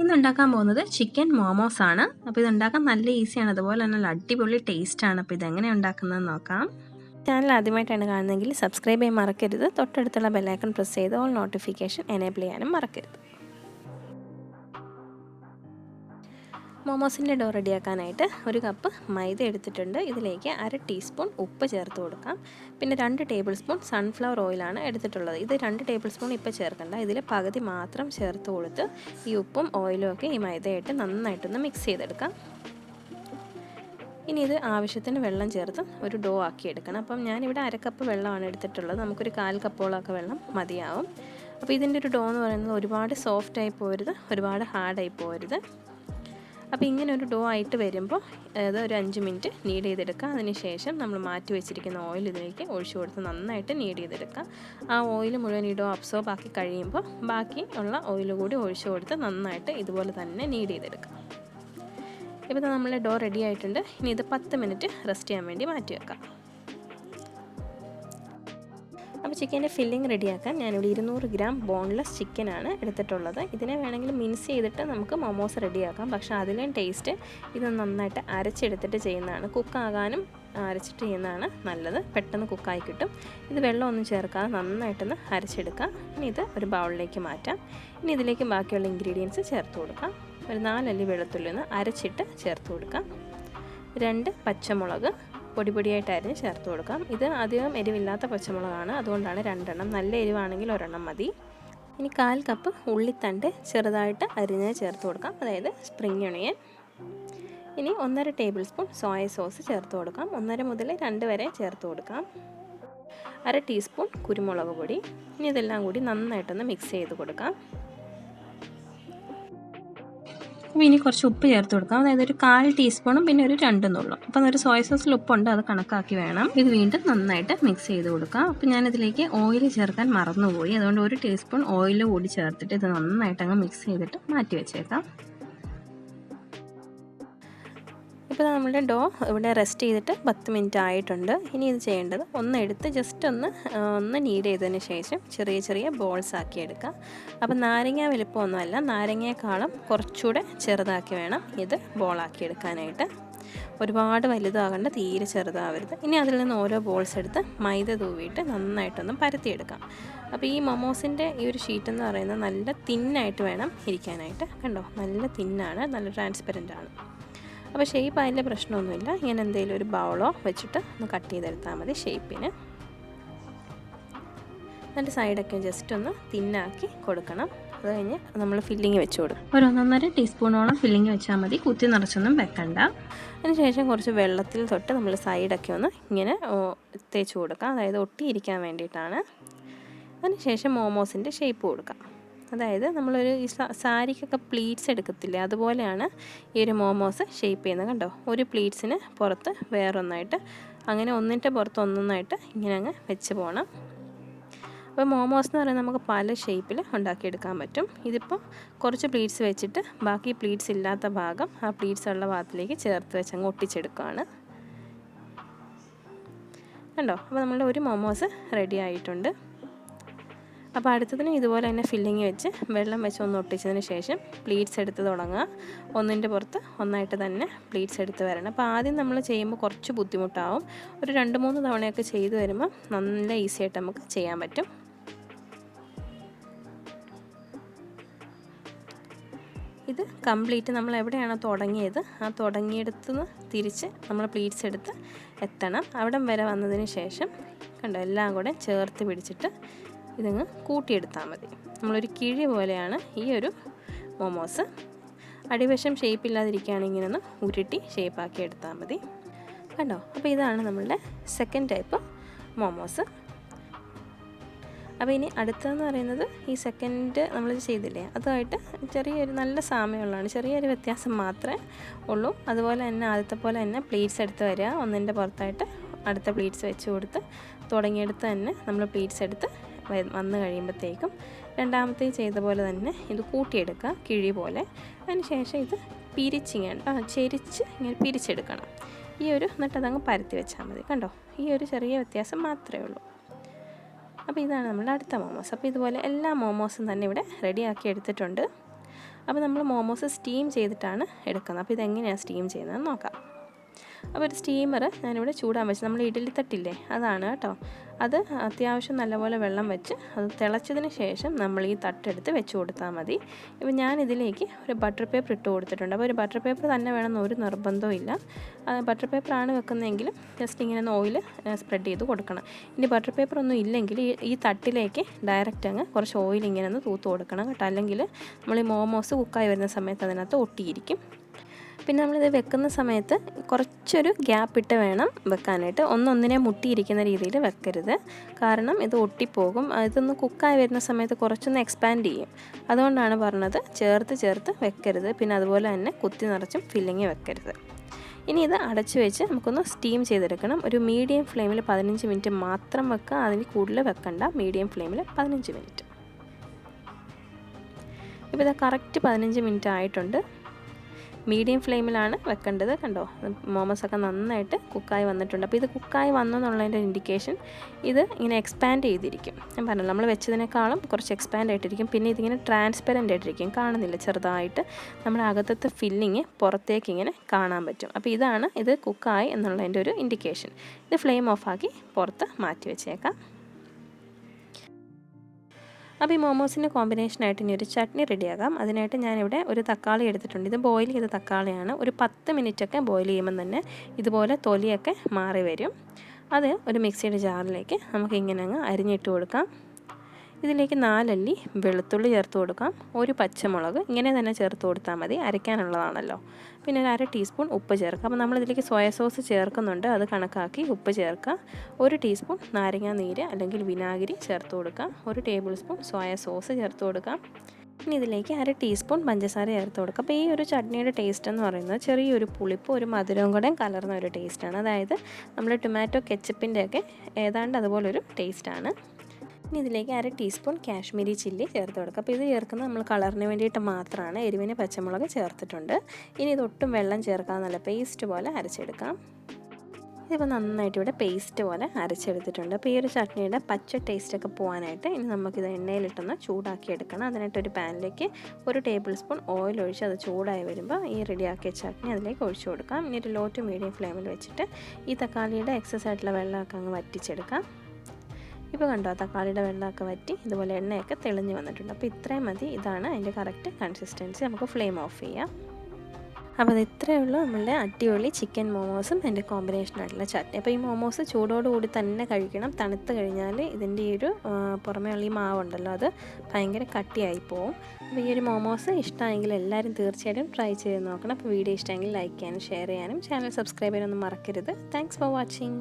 ഇന്ന് ഉണ്ടാക്കാൻ പോകുന്നത് ചിക്കൻ മോമോസ് ആണ്. അപ്പോൾ ഇത് ഉണ്ടാക്കാൻ നല്ല ഈസിയാണ്, അതുപോലെ തന്നെ നല്ല അടിപൊളി ടേസ്റ്റാണ്. അപ്പോൾ ഇതെങ്ങനെയാണ് ഉണ്ടാക്കുന്നത് നോക്കാം. ചാനൽ ആദ്യമായിട്ടാണ് കാണുന്നതെങ്കിൽ സബ്സ്ക്രൈബ് ചെയ്യാൻ മറക്കരുത്. തൊട്ടടുത്തുള്ള ബെല്ലൈക്കൺ പ്രസ് ചെയ്ത് ഓൾ നോട്ടിഫിക്കേഷൻ എനേബിൾ ചെയ്യാനും മറക്കരുത്. മോമോസിൻ്റെ ഡോ റെഡിയാക്കാനായിട്ട് ഒരു കപ്പ് മൈദ എടുത്തിട്ടുണ്ട്. ഇതിലേക്ക് 1/2 ടീസ്പൂൺ ഉപ്പ് ചേർത്ത് കൊടുക്കാം. പിന്നെ 2 ടേബിൾ സ്പൂൺ സൺഫ്ലവർ ഓയിലാണ് എടുത്തിട്ടുള്ളത്. ഇത് 2 ടേബിൾ സ്പൂൺ ഇപ്പോൾ ചേർക്കണ്ട, ഇതിൽ പകുതി മാത്രം ചേർത്ത് കൊടുത്ത് ഈ ഉപ്പും ഓയിലും ഒക്കെ ഈ മൈദയായിട്ട് നന്നായിട്ടൊന്ന് മിക്സ് ചെയ്തെടുക്കാം. ഇനി ഇത് ആവശ്യത്തിന് വെള്ളം ചേർത്ത് ഒരു ഡോ ആക്കി എടുക്കണം. അപ്പം ഞാനിവിടെ 1/2 കപ്പ് വെള്ളമാണ് എടുത്തിട്ടുള്ളത്. നമുക്കൊരു 1/4 കപ്പോളമൊക്കെ വെള്ളം മതിയാവും. അപ്പോൾ ഇതിൻ്റെ ഒരു ഡോ എന്ന് പറയുന്നത് ഒരുപാട് സോഫ്റ്റായി പോകരുത്, ഒരുപാട് ഹാർഡായി പോകരുത്. അപ്പോൾ ഇങ്ങനെ ഒരു ഡോ ആയിട്ട് വരുമ്പോൾ അത് ഒരു 5 മിനിറ്റ് നീഡ് ചെയ്തെടുക്കുക. അതിനുശേഷം നമ്മൾ മാറ്റി വെച്ചിരിക്കുന്ന ഓയിൽ ഇതിലേക്ക് ഒഴിച്ചു കൊടുത്ത് നന്നായിട്ട് നീഡ് ചെയ്തെടുക്കുക. ആ ഓയിൽ മുഴുവൻ ഈ ഡോ അബ്സോർബ് ആക്കി കഴിയുമ്പോൾ ബാക്കി ഉള്ള ഓയിൽ കൂടി ഒഴിച്ചു കൊടുത്ത് നന്നായിട്ട് ഇതുപോലെ തന്നെ നീഡ് ചെയ്തെടുക്കുക. ഇപ്പോൾ നമ്മളെ ഡോ റെഡി ആയിട്ടുണ്ട്. ഇനി ഇത് 10 മിനിറ്റ് റെസ്റ്റ് ചെയ്യാൻ വേണ്ടി മാറ്റി വെക്കാം. അപ്പോൾ ചിക്കൻ്റെ ഫില്ലിംഗ് റെഡിയാക്കാൻ ഞാനിവിടെ 200 ഗ്രാം ബോൺലെസ് ചിക്കനാണ് എടുത്തിട്ടുള്ളത്. ഇതിനെ വേണമെങ്കിൽ മിൻസ് ചെയ്തിട്ട് നമുക്ക് മോമോസ് റെഡിയാക്കാം. പക്ഷേ അതിലും ടേസ്റ്റ് ഇത് നന്നായിട്ട് അരച്ചെടുത്തിട്ട് ചെയ്യുന്നതാണ്. കുക്കാകാനും അരച്ചിട്ട് ചെയ്യുന്നതാണ് നല്ലത്, പെട്ടെന്ന് കുക്കായി കിട്ടും. ഇത് വെള്ളമൊന്നും ചേർക്കാതെ നന്നായിട്ടൊന്ന് അരച്ചെടുക്കാം. ഇനി ഇത് ഒരു ബൗളിലേക്ക് മാറ്റാം. ഇനി ഇതിലേക്ക് ബാക്കിയുള്ള ഇൻഗ്രീഡിയൻസ് ചേർത്ത് കൊടുക്കാം. ഒരു 4 അല്ലി വെളുത്തുള്ളി ഒന്ന് അരച്ചിട്ട് ചേർത്ത് കൊടുക്കാം. 2 പച്ചമുളക് പൊടിയായിട്ട് അരിഞ്ഞ് ചേർത്ത് കൊടുക്കാം. ഇത് അധികം എരിവില്ലാത്ത പച്ചമുളകാണ്, അതുകൊണ്ടാണ് 2 എണ്ണം. നല്ല എരിവാണെങ്കിൽ 1 എണ്ണം മതി. ഇനി 1/4 കപ്പ് ഉള്ളിത്തണ്ട് ചെറുതായിട്ട് അരിഞ്ഞ് ചേർത്ത് കൊടുക്കാം, അതായത് സ്പ്രിംഗ് ഒണിയൻ. ഇനി 1/2 ടേബിൾ സ്പൂൺ സോയ സോസ് ചേർത്ത് കൊടുക്കാം. 1.5 മുതൽ 2 വരെ ചേർത്ത് കൊടുക്കാം. 1/2 ടീസ്പൂൺ കുരുമുളക് പൊടി. ഇനി ഇതെല്ലാം കൂടി നന്നായിട്ടൊന്ന് മിക്സ് ചെയ്ത് കൊടുക്കാം. അപ്പോൾ ഇനി കുറച്ച് ഉപ്പ് ചേർത്ത് കൊടുക്കാം, അതായത് ഒരു 1/4 ടീസ്പൂണും പിന്നെ ഒരു 2 നുള്ളും. അപ്പം ഒരു സോയ സോസിൽ ഉപ്പുണ്ട്, അത് കണക്കാക്കി വേണം. ഇത് വീണ്ടും നന്നായിട്ട് മിക്സ് ചെയ്ത് കൊടുക്കാം. അപ്പോൾ ഞാനിതിലേക്ക് ഓയിൽ ചേർക്കാൻ മറന്നുപോയി, അതുകൊണ്ട് 1 ടീസ്പൂൺ ഓയിൽ കൂടി ചേർത്തിട്ട് ഇത് നന്നായിട്ട് അങ്ങ് മിക്സ് ചെയ്തിട്ട് മാറ്റി വെച്ചേക്കാം. ഇപ്പോൾ നമ്മുടെ ഡോ ഇവിടെ റെസ്റ്റ് ചെയ്തിട്ട് 10 മിനിറ്റ് ആയിട്ടുണ്ട്. ഇനി ഇത് ചെയ്യേണ്ടത് ഒന്ന് എടുത്ത് ജസ്റ്റ് ഒന്ന് നീഡ് ചെയ്തതിന് ശേഷം ചെറിയ ബോൾസ് ആക്കി എടുക്കാം. അപ്പോൾ നാരങ്ങ വലുപ്പമൊന്നുമല്ല, നാരങ്ങയെക്കാളും കുറച്ചുകൂടെ ചെറുതാക്കി വേണം ഇത് ബോളാക്കി എടുക്കാനായിട്ട്. ഒരുപാട് വലുതാകേണ്ട, തീരെ ചെറുതാവരുത്. ഇനി അതിൽ നിന്ന് ഓരോ ബോൾസ് എടുത്ത് മൈദ തൂവിയിട്ട് നന്നായിട്ടൊന്ന് പരത്തിയെടുക്കാം. അപ്പോൾ ഈ മൊമോസിൻ്റെ ഈ ഒരു ഷീറ്റ് എന്ന് പറയുന്നത് നല്ല തിന്നായിട്ട് വേണം ഇരിക്കാനായിട്ട്. കണ്ടോ, നല്ല തിന്നാണ്, നല്ല ട്രാൻസ്പെറൻ്റ് ആണ്. അപ്പോൾ ഷേപ്പ് അതിൻ്റെ പ്രശ്നമൊന്നുമില്ല. ഇങ്ങനെ എന്തെങ്കിലും ഒരു ബൗളോ വെച്ചിട്ട് ഒന്ന് കട്ട് ചെയ്തെടുത്താൽ മതി ഷേപ്പിന്. എന്നിട്ട് സൈഡൊക്കെ ജസ്റ്റ് ഒന്ന് തിന്നാക്കി കൊടുക്കണം. അത് കഴിഞ്ഞ് നമ്മൾ ഫില്ലിങ് വെച്ച് കൊടുക്കും. ഒരു 1.5 ടീസ്പൂണോളം ഫില്ലിങ് വെച്ചാൽ മതി, കുത്തി നിറച്ചൊന്നും വെക്കണ്ട. അതിനുശേഷം കുറച്ച് വെള്ളത്തിൽ തൊട്ട് നമ്മൾ സൈഡൊക്കെ ഒന്ന് ഇങ്ങനെ തേച്ച് കൊടുക്കാം, അതായത് ഒട്ടിയിരിക്കാൻ വേണ്ടിയിട്ടാണ്. അതിനുശേഷം മോമോസിൻ്റെ ഷേപ്പ് കൊടുക്കാം. അതായത് നമ്മളൊരു ഈ സാരിക്കൊക്കെ പ്ലീറ്റ്സ് എടുക്കത്തില്ലേ, അതുപോലെയാണ് ഈ ഒരു മോമോസ് ഷേപ്പ് ചെയ്യുന്നത്. കണ്ടോ, ഒരു പ്ലീറ്റ്സിന് പുറത്ത് വേറൊന്നായിട്ട്, അങ്ങനെ ഒന്നിൻ്റെ പുറത്ത് ഒന്നൊന്നായിട്ട് ഇങ്ങനെ അങ്ങ് വെച്ച് പോകണം. അപ്പോൾ മോമോസ് എന്ന് പറയുന്നത് നമുക്ക് പല ഷേപ്പിൽ ഉണ്ടാക്കിയെടുക്കാൻ പറ്റും. ഇതിപ്പോൾ കുറച്ച് പ്ലീറ്റ്സ് വെച്ചിട്ട് ബാക്കി പ്ലീറ്റ്സ് ഇല്ലാത്ത ഭാഗം ആ പ്ലീറ്റ്സ് ഉള്ള ഭാഗത്തിലേക്ക് ചേർത്ത് വെച്ച് അങ്ങ് ഒട്ടിച്ചെടുക്കുകയാണ്. കണ്ടോ, അപ്പോൾ നമ്മളുടെ ഒരു മോമോസ് റെഡി ആയിട്ടുണ്ട്. അപ്പോൾ അടുത്തതിന് ഇതുപോലെ തന്നെ ഫില്ലിങ് വെച്ച് വെള്ളം വെച്ച് ഒന്ന് ഒട്ടിച്ചതിന് ശേഷം പ്ലീറ്റ്സ് എടുത്ത് തുടങ്ങുക. ഒന്നിൻ്റെ പുറത്ത് ഒന്നായിട്ട് തന്നെ പ്ലീറ്റ്സ് എടുത്ത് വരണം. അപ്പോൾ ആദ്യം നമ്മൾ ചെയ്യുമ്പോൾ കുറച്ച് ബുദ്ധിമുട്ടാവും. ഒരു 2-3 തവണയൊക്കെ ചെയ്ത് വരുമ്പോൾ നല്ല ഈസി ആയിട്ട് നമുക്ക് ചെയ്യാൻ പറ്റും. ഇത് കംപ്ലീറ്റ് നമ്മൾ എവിടെയാണോ തുടങ്ങിയത് ആ തുടങ്ങിയെടുത്തുനിന്ന് തിരിച്ച് നമ്മൾ പ്ലീറ്റ്സ് എടുത്ത് എത്തണം. അവിടം വരെ വന്നതിന് ശേഷം കണ്ടോ, എല്ലാം കൂടെ ചേർത്ത് പിടിച്ചിട്ട് ഇതങ്ങ് കൂട്ടിയെടുത്താൽ മതി. നമ്മളൊരു കിഴി പോലെയാണ് ഈ ഒരു മോമോസ്. അടിവശം ഷേപ്പില്ലാതിരിക്കുകയാണെങ്കിൽ ഇങ്ങനെ ഒന്ന് ഉരുട്ടി ഷേപ്പാക്കി എടുത്താൽ മതി. കണ്ടോ, അപ്പോൾ ഇതാണ് നമ്മളുടെ സെക്കൻഡ് ടൈപ്പ് മോമോസ്. അപ്പോൾ ഇനി അടുത്തതെന്ന് പറയുന്നത് ഈ സെക്കൻഡ് നമ്മൾ ചെയ്തില്ലേ, അതുമായിട്ട് ചെറിയൊരു നല്ല സാമ്യമുള്ളതാണ്, ചെറിയൊരു വ്യത്യാസം മാത്രമേ ഉള്ളൂ. അതുപോലെ തന്നെ ആദ്യത്തെ പോലെ തന്നെ പ്ലീറ്റ്സ് എടുത്ത് വരിക, ഒന്നിൻ്റെ പുറത്തായിട്ട് അടുത്ത പ്ലീറ്റ്സ് വെച്ച് കൊടുത്ത് തുടങ്ങിയെടുത്ത് തന്നെ നമ്മൾ പ്ലീറ്റ്സ് എടുത്ത് വന്ന് കഴിയുമ്പോഴത്തേക്കും രണ്ടാമത്തെ ചെയ്ത പോലെ തന്നെ ഇത് കൂട്ടിയെടുക്കുക, കിഴി പോലെ. അതിനുശേഷം ഇത് ചെരിച്ച് ഇങ്ങനെ പിരിച്ചെടുക്കണം. എന്നിട്ട് അതങ്ങ് പരത്തി വെച്ചാൽ മതി. കണ്ടോ, ഈ ഒരു ചെറിയ വ്യത്യാസം മാത്രമേ ഉള്ളൂ. അപ്പോൾ ഇതാണ് നമ്മുടെ അടുത്ത മോമോസ്. അപ്പോൾ ഇതുപോലെ എല്ലാ മോമോസും തന്നെ ഇവിടെ റെഡിയാക്കി എടുത്തിട്ടുണ്ട്. അപ്പോൾ നമ്മൾ മോമോസ് സ്റ്റീം ചെയ്തിട്ടാണ് എടുക്കുന്നത്. അപ്പോൾ ഇതെങ്ങനെയാണ് സ്റ്റീം ചെയ്യുന്നതെന്ന് നോക്കാം. അപ്പോൾ ഒരു സ്റ്റീമർ ഞാനിവിടെ ചൂടാൻ വെച്ച്, നമ്മൾ ഇഡ്ഡലി തട്ടില്ലേ അതാണ് കേട്ടോ. അത് അത്യാവശ്യം നല്ലപോലെ വെള്ളം വെച്ച് അത് തിളച്ചതിന് ശേഷം നമ്മൾ ഈ തട്ടെടുത്ത് വെച്ച് കൊടുത്താൽ മതി. ഇപ്പോൾ ഞാനിതിലേക്ക് ഒരു ബട്ടർ പേപ്പർ ഇട്ട് കൊടുത്തിട്ടുണ്ട്. അപ്പോൾ ഒരു ബട്ടർ പേപ്പർ തന്നെ വേണമെന്ന് ഒരു നിർബന്ധവും ഇല്ല. ബട്ടർ പേപ്പറാണ് വെക്കുന്നതെങ്കിലും ജസ്റ്റ് ഇങ്ങനെ ഓയിൽ സ്പ്രെഡ് ചെയ്ത് കൊടുക്കണം. ഇനി ബട്ടർ പേപ്പർ ഒന്നും ഇല്ലെങ്കിൽ ഈ തട്ടിലേക്ക് ഡയറക്റ്റ് അങ്ങ് കുറച്ച് ഓയിൽ ഇങ്ങനെ ഒന്ന് തൂത്ത് കൊടുക്കണം കേട്ടോ. അല്ലെങ്കിൽ നമ്മൾ ഈ മോമോസ് കുക്കായി വരുന്ന സമയത്ത് അതിനകത്ത് ഒട്ടിയിരിക്കും. പിന്നെ നമ്മളിത് വെക്കുന്ന സമയത്ത് കുറച്ചൊരു ഗ്യാപ്പ് ഇട്ട് വേണം വെക്കാനായിട്ട്. ഒന്നൊന്നിനെ മുട്ടിയിരിക്കുന്ന രീതിയിൽ വെക്കരുത്, കാരണം ഇത് ഒട്ടിപ്പോകും. ഇതൊന്ന് കുക്കായി വരുന്ന സമയത്ത് കുറച്ചൊന്ന് എക്സ്പാൻഡ് ചെയ്യും. അതുകൊണ്ടാണ് പറഞ്ഞത് ചേർത്ത് വെക്കരുത്. പിന്നെ അതുപോലെ തന്നെ കുത്തി നിറച്ചും ഫില്ലിങ് വെക്കരുത്. ഇനി ഇത് അടച്ചു വെച്ച് നമുക്കൊന്ന് സ്റ്റീം ചെയ്തെടുക്കണം. ഒരു മീഡിയം ഫ്ലെയിമിൽ 15 മിനിറ്റ് മാത്രം വെക്കുക, അതിന് കൂടുതൽ വെക്കണ്ട. മീഡിയം ഫ്ലെയിമിൽ 15 മിനിറ്റ്. ഇപ്പോൾ ഇത് കറക്റ്റ് 15 മിനിറ്റ് ആയിട്ടുണ്ട്. മീഡിയം ഫ്ലെയിമിലാണ് വെക്കേണ്ടത്. കണ്ടോ, മോമോസൊക്കെ നന്നായിട്ട് കുക്കായി വന്നിട്ടുണ്ട്. അപ്പോൾ ഇത് കുക്കായി വന്നു എന്നുള്ളതിൻ്റെ ഇൻഡിക്കേഷൻ ഇത് ഇങ്ങനെ എക്സ്പാൻഡ് ചെയ്തിരിക്കും. ഞാൻ പറഞ്ഞല്ലോ, നമ്മൾ വെച്ചതിനേക്കാളും കുറച്ച് എക്സ്പാൻഡ് ആയിട്ടിരിക്കും. പിന്നെ ഇതിങ്ങനെ ട്രാൻസ്പെറൻ്റ് ആയിട്ടിരിക്കും, കാണുന്നില്ല, ചെറുതായിട്ട് നമ്മുടെ അകത്തത്തെ ഫില്ലിങ് പുറത്തേക്ക് ഇങ്ങനെ കാണാൻ പറ്റും. അപ്പോൾ ഇതാണ് ഇത് കുക്കായി എന്നുള്ളതിൻ്റെ ഒരു ഇൻഡിക്കേഷൻ. ഇത് ഫ്ലെയിം ഓഫാക്കി പുറത്ത് മാറ്റി വെച്ചേക്കാം. അപ്പോൾ ഈ മോമോസിൻ്റെ കോമ്പിനേഷനായിട്ട് ഇനി ഒരു ചട്നി റെഡിയാക്കാം. അതിനായിട്ട് ഞാനിവിടെ ഒരു തക്കാളി എടുത്തിട്ടുണ്ട്. ഇത് ബോയിൽ ചെയ്ത തക്കാളിയാണ്. ഒരു 10 മിനിറ്റൊക്കെ ബോയിൽ ചെയ്യുമ്പം തന്നെ ഇതുപോലെ തൊലിയൊക്കെ മാറി വരും. അത് ഒരു മിക്സിയുടെ ജാറിലേക്ക് നമുക്ക് ഇങ്ങനെ അങ്ങ് അരിഞ്ഞിട്ട് കൊടുക്കാം. ഇതിലേക്ക് 4 അല്ലി വെളുത്തുള്ളി ചേർത്ത് കൊടുക്കാം. ഒരു പച്ചമുളക് ഇങ്ങനെ തന്നെ ചേർത്ത് കൊടുത്താൽ മതി, അരയ്ക്കാനുള്ളതാണല്ലോ. പിന്നെ ഒരു 1/2 ടീസ്പൂൺ ഉപ്പ് ചേർക്കുക. അപ്പോൾ നമ്മളിതിലേക്ക് സോയ സോസ് ചേർക്കുന്നുണ്ട്, അത് കണക്കാക്കി ഉപ്പ് ചേർക്കുക. 1 ടീസ്പൂൺ നാരങ്ങാ നീര് അല്ലെങ്കിൽ വിനാഗിരി ചേർത്ത് കൊടുക്കുക. 1 ടേബിൾ സ്പൂൺ സോയ സോസ് ചേർത്ത് കൊടുക്കാം. ഇനി ഇതിലേക്ക് 1/2 ടീസ്പൂൺ പഞ്ചസാര ചേർത്ത് കൊടുക്കുക. അപ്പോൾ ഈ ഒരു ചട്നിയുടെ ടേസ്റ്റ് എന്ന് പറയുന്നത് ചെറിയൊരു പുളിപ്പ് ഒരു മധുരവും കൂടെ കലർന്ന ഒരു ടേസ്റ്റാണ്. അതായത് നമ്മൾ ടൊമാറ്റോ കെച്ചപ്പിൻ്റെയൊക്കെ ഏതാണ്ട് അതുപോലൊരു ടേസ്റ്റാണ്. ഇനി ഇതിലേക്ക് 1/2 ടീസ്പൂൺ കാശ്മീരി ചില്ലി ചേർത്ത് കൊടുക്കുക. അപ്പോൾ ഇത് ചേർക്കുന്നത് നമ്മൾ കളറിന് വേണ്ടിയിട്ട് മാത്രമാണ്. എരിവിന് പച്ചമുളക് ചേർത്തിട്ടുണ്ട്. ഇനി ഇതൊട്ടും വെള്ളം ചേർക്കാതെ നല്ല പേസ്റ്റ് പോലെ അരച്ചെടുക്കാം. ഇതിപ്പോൾ നന്നായിട്ട് ഇവിടെ പേസ്റ്റ് പോലെ അരച്ചെടുത്തിട്ടുണ്ട്. അപ്പോൾ ഈ ഒരു ചട്നിയുടെ പച്ച ടേസ്റ്റൊക്കെ പോകാനായിട്ട് ഇനി നമുക്കിത് എണ്ണയിലിട്ടൊന്ന് ചൂടാക്കി എടുക്കണം. അതിനായിട്ട് ഒരു പാനിലേക്ക് 1 ടേബിൾ സ്പൂൺ ഓയിൽ ഒഴിച്ച് അത് ചൂടായി വരുമ്പോൾ ഈ റെഡിയാക്കിയ ചട്നി അതിലേക്ക് ഒഴിച്ചു കൊടുക്കാം. ഇനി ഒരു ലോ ടു മീഡിയം ഫ്ലെയിമിൽ വെച്ചിട്ട് ഈ തക്കാളിയുടെ എക്സസ് ആയിട്ടുള്ള വെള്ളമൊക്കെ അങ്ങ് വറ്റിച്ചെടുക്കാം. ഇപ്പോൾ കണ്ടോ, തക്കാളിയുടെ വെള്ളമൊക്കെ വറ്റി ഇതുപോലെ എണ്ണയൊക്കെ തെളിഞ്ഞ് വന്നിട്ടുണ്ട്. അപ്പോൾ ഇത്രയും മതി. ഇതാണ് അതിൻ്റെ കറക്റ്റ് കൺസിസ്റ്റൻസി. നമുക്ക് ഫ്ലെയിം ഓഫ് ചെയ്യാം. അപ്പോൾ അത് ഇത്രയേ ഉള്ളൂ നമ്മളുടെ അടിപൊളി ചിക്കൻ മോമോസും എൻ്റെ കോമ്പിനേഷനായിട്ടുള്ള ചട്നി. അപ്പോൾ ഈ മോമോസ് ചൂടോടുകൂടി തന്നെ കഴിക്കണം. തണുത്ത് കഴിഞ്ഞാൽ ഇതിൻ്റെ ഈ ഒരു പുറമേ ഉള്ള ഈ മാവുണ്ടല്ലോ അത് ഭയങ്കര കട്ടിയായി പോവും. അപ്പോൾ ഈ ഒരു മോമോസ് ഇഷ്ടമായെങ്കിൽ എല്ലാവരും തീർച്ചയായിട്ടും ട്രൈ ചെയ്ത് നോക്കണം. അപ്പോൾ വീഡിയോ ഇഷ്ടമെങ്കിൽ ലൈക്ക് ചെയ്യാനും ഷെയർ ചെയ്യാനും ചാനൽ സബ്സ്ക്രൈബ് ചെയ്യാനൊന്നും മറക്കരുത്. Thanks for watching.